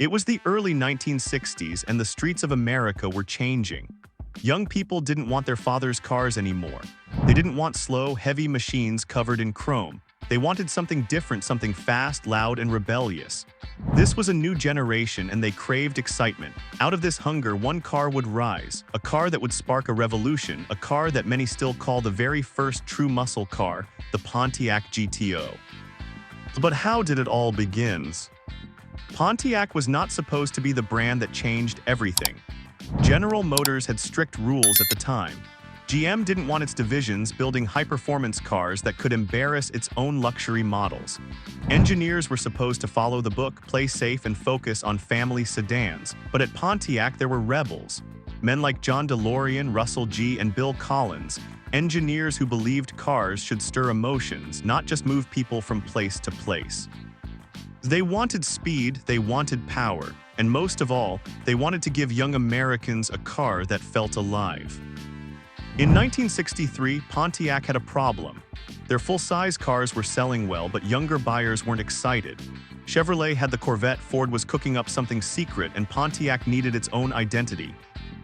It was the early 1960s and the streets of America were changing. Young people didn't want their father's cars anymore. They didn't want slow, heavy machines covered in chrome. They wanted something different, something fast, loud, and rebellious. This was a new generation and they craved excitement. Out of this hunger, one car would rise, a car that would spark a revolution, a car that many still call the very first true muscle car, the Pontiac GTO. But how did it all begin? Pontiac was not supposed to be the brand that changed everything. General Motors had strict rules at the time. GM didn't want its divisions building high-performance cars that could embarrass its own luxury models. Engineers were supposed to follow the book, play safe, and focus on family sedans. But at Pontiac, there were rebels. Men like John DeLorean, Russell G., and Bill Collins, engineers who believed cars should stir emotions, not just move people from place to place. They wanted speed, they wanted power, and most of all, they wanted to give young Americans a car that felt alive. In 1963, Pontiac had a problem. Their full-size cars were selling well, but younger buyers weren't excited. Chevrolet had the Corvette, Ford was cooking up something secret, and Pontiac needed its own identity.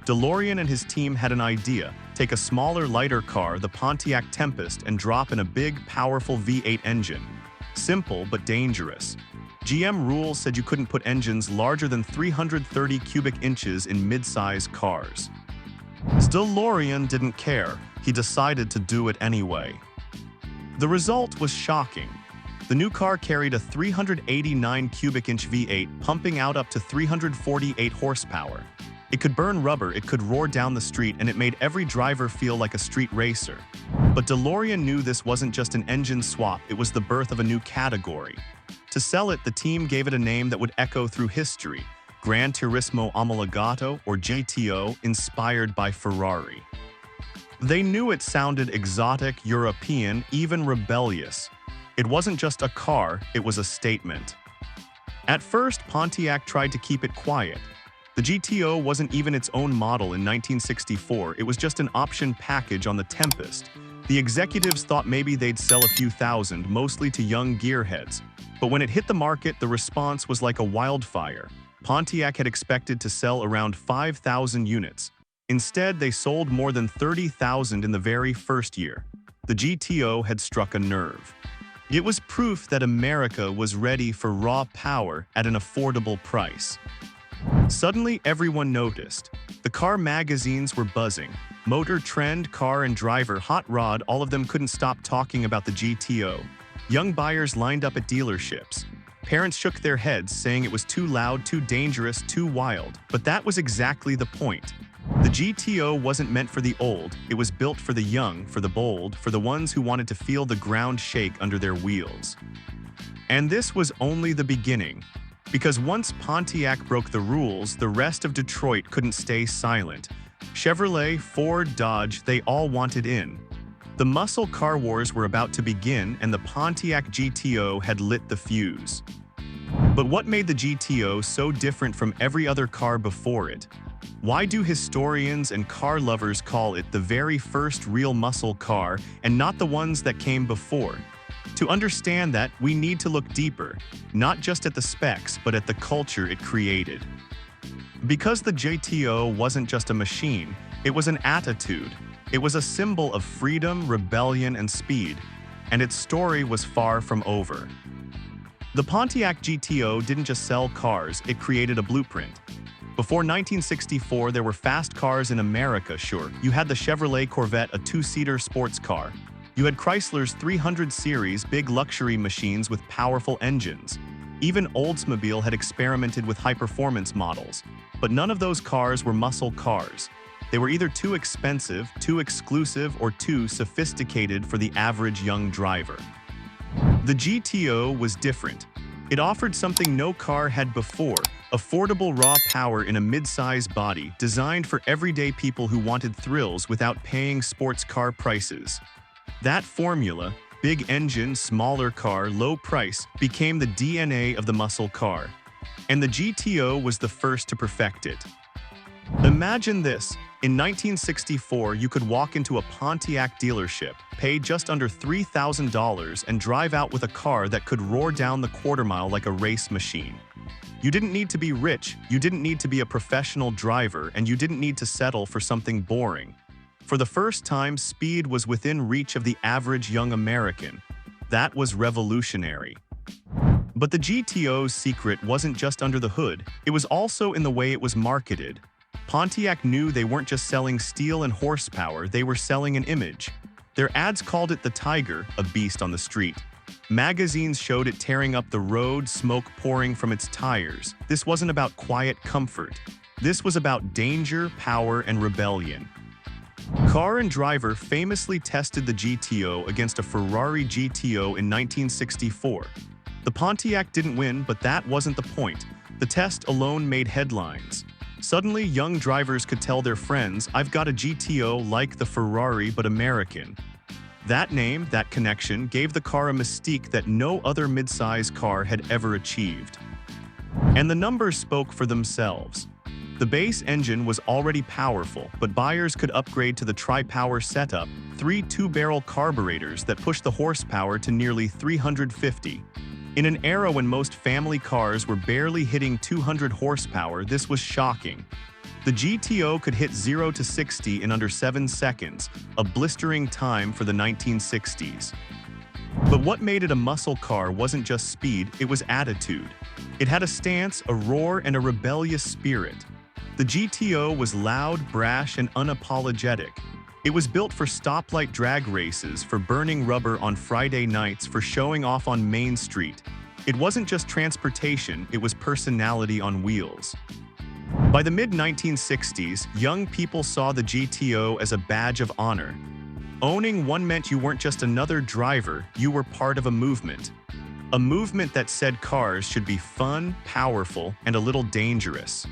DeLorean and his team had an idea: take a smaller, lighter car, the Pontiac Tempest, and drop in a big, powerful V8 engine. Simple, but dangerous. GM rules said you couldn't put engines larger than 330 cubic inches in mid-size cars. DeLorean didn't care. He decided to do it anyway. The result was shocking. The new car carried a 389 cubic inch V8 pumping out up to 348 horsepower. It could burn rubber, it could roar down the street, and it made every driver feel like a street racer. But DeLorean knew this wasn't just an engine swap, it was the birth of a new category. To sell it, the team gave it a name that would echo through history: Gran Turismo Omologato, or GTO, inspired by Ferrari. They knew it sounded exotic, European, even rebellious. It wasn't just a car, it was a statement. At first, Pontiac tried to keep it quiet. The GTO wasn't even its own model in 1964, it was just an option package on the Tempest. The executives thought maybe they'd sell a few thousand, mostly to young gearheads. But when it hit the market, the response was like a wildfire. Pontiac had expected to sell around 5,000 units. Instead, they sold more than 30,000 in the very first year. The GTO had struck a nerve. It was proof that America was ready for raw power at an affordable price. Suddenly, everyone noticed. The car magazines were buzzing. Motor Trend, Car and Driver, Hot Rod, all of them couldn't stop talking about the GTO. Young buyers lined up at dealerships. Parents shook their heads, saying it was too loud, too dangerous, too wild. But that was exactly the point. The GTO wasn't meant for the old, it was built for the young, for the bold, for the ones who wanted to feel the ground shake under their wheels. And this was only the beginning. Because once Pontiac broke the rules, the rest of Detroit couldn't stay silent. Chevrolet, Ford, Dodge, they all wanted in. The muscle car wars were about to begin, and the Pontiac GTO had lit the fuse. But what made the GTO so different from every other car before it? Why do historians and car lovers call it the very first real muscle car and not the ones that came before? To understand that, we need to look deeper, not just at the specs, but at the culture it created. Because the GTO wasn't just a machine, it was an attitude. It was a symbol of freedom, rebellion, and speed, and its story was far from over. The Pontiac GTO didn't just sell cars, it created a blueprint. Before 1964, there were fast cars in America, sure. You had the Chevrolet Corvette, a two-seater sports car. You had Chrysler's 300 series, big luxury machines with powerful engines. Even Oldsmobile had experimented with high-performance models. But none of those cars were muscle cars. They were either too expensive, too exclusive, or too sophisticated for the average young driver. The GTO was different. It offered something no car had before: affordable raw power in a mid-size body designed for everyday people who wanted thrills without paying sports car prices. That formula, big engine, smaller car, low price, became the DNA of the muscle car. And the GTO was the first to perfect it. Imagine this. In 1964, you could walk into a Pontiac dealership, pay just under $3,000, and drive out with a car that could roar down the quarter mile like a race machine. You didn't need to be rich, you didn't need to be a professional driver, and you didn't need to settle for something boring. For the first time, speed was within reach of the average young American. That was revolutionary. But the GTO's secret wasn't just under the hood, it was also in the way it was marketed. Pontiac knew they weren't just selling steel and horsepower, they were selling an image. Their ads called it the Tiger, a beast on the street. Magazines showed it tearing up the road, smoke pouring from its tires. This wasn't about quiet comfort. This was about danger, power, and rebellion. Car and Driver famously tested the GTO against a Ferrari GTO in 1964. The Pontiac didn't win, but that wasn't the point. The test alone made headlines. Suddenly, young drivers could tell their friends, "I've got a GTO like the Ferrari but American." That name, that connection, gave the car a mystique that no other midsize car had ever achieved. And the numbers spoke for themselves. The base engine was already powerful, but buyers could upgrade to the tri-power setup, 3 two-barrel carburetors that pushed the horsepower to nearly 350. In an era when most family cars were barely hitting 200 horsepower, this was shocking. The GTO could hit 0 to 60 in under 7 seconds, a blistering time for the 1960s. But what made it a muscle car wasn't just speed, it was attitude. It had a stance, a roar, and a rebellious spirit. The GTO was loud, brash, and unapologetic. It was built for stoplight drag races, for burning rubber on Friday nights, for showing off on Main Street. It wasn't just transportation, it was personality on wheels. By the mid-1960s, young people saw the GTO as a badge of honor. Owning one meant you weren't just another driver, you were part of a movement. A movement that said cars should be fun, powerful, and a little dangerous.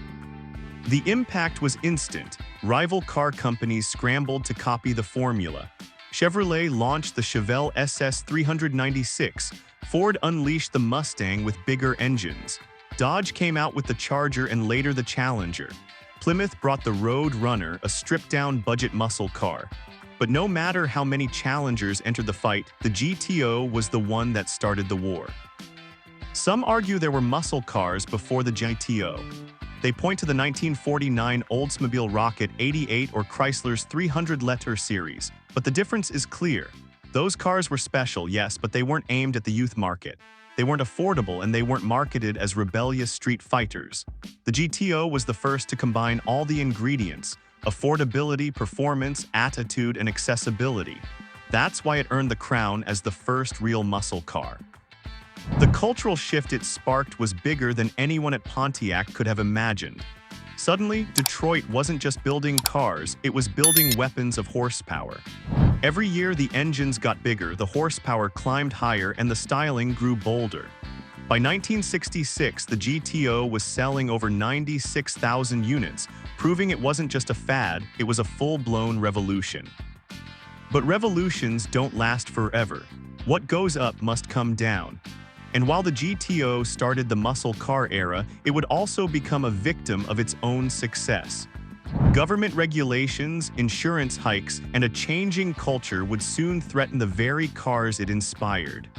The impact was instant. Rival car companies scrambled to copy the formula. Chevrolet launched the Chevelle SS 396. Ford unleashed the Mustang with bigger engines. Dodge came out with the Charger and later the Challenger. Plymouth brought the Road Runner, a stripped-down budget muscle car. But no matter how many challengers entered the fight, the GTO was the one that started the war. Some argue there were muscle cars before the GTO. They point to the 1949 Oldsmobile Rocket 88 or Chrysler's 300-letter series, but the difference is clear. Those cars were special, yes, but they weren't aimed at the youth market. They weren't affordable, and they weren't marketed as rebellious street fighters. The GTO was the first to combine all the ingredients: affordability, performance, attitude, and accessibility. That's why it earned the crown as the first real muscle car. The cultural shift it sparked was bigger than anyone at Pontiac could have imagined. Suddenly, Detroit wasn't just building cars, it was building weapons of horsepower. Every year the engines got bigger, the horsepower climbed higher, and the styling grew bolder. By 1966, the GTO was selling over 96,000 units, proving it wasn't just a fad, it was a full-blown revolution. But revolutions don't last forever. What goes up must come down. And while the GTO started the muscle car era, it would also become a victim of its own success. Government regulations, insurance hikes, and a changing culture would soon threaten the very cars it inspired.